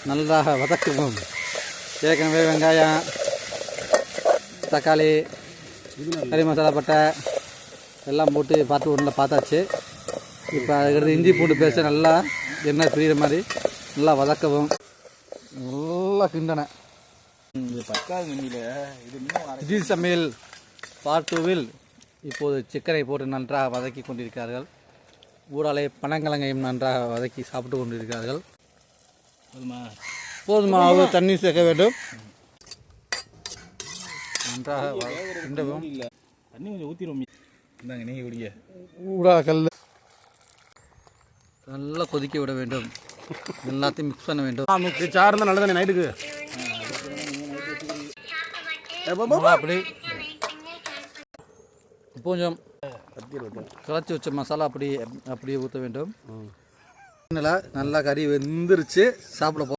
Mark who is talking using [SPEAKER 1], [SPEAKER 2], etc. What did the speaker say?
[SPEAKER 1] நன்றாக வதக்கவும். ஏற்கனவே வெங்காயம், தக்காளி, கறி மசாலா, பட்டை எல்லாம் போட்டு பார்த்தாச்சு. இப்போ அதுக்கடுத்து இஞ்சி பூண்டு பேஸ்ட்டு நல்லா எண்ணெய் பிரிகிற மாதிரி நல்லா வதக்கவும். நல்லா கிண்டன இது சமையல் பார்ட் 2ல் இப்போது சிக்கனை போட்டு நன்றாக வதக்கி கொண்டிருக்கிறார்கள். ஊடாலே பனங்கிழங்கையும் நன்றாக வதக்கி சாப்பிட்டு கொண்டிருக்கிறார்கள். போதுமா? தண்ணி சேர்க்க வேண்டும். நன்றாக கிண்டவும்.
[SPEAKER 2] தண்ணி கொஞ்சம் ஊற்றிடும். இந்தாங்க நீங்கள் குடிங்க.
[SPEAKER 1] ஊடாக நல்லா கொதிக்க விட வேண்டும். எல்லாத்தையும் மிக்ஸ் பண்ண வேண்டும்.
[SPEAKER 2] சார் இருந்தால் நல்லதானே நைட்டுக்கு.
[SPEAKER 1] அப்படி கொஞ்சம் கரைச்சி வச்ச மசாலா அப்படியே ஊற்ற வேண்டும். நல்லா கறி வெந்துருச்சு. சாப்பிட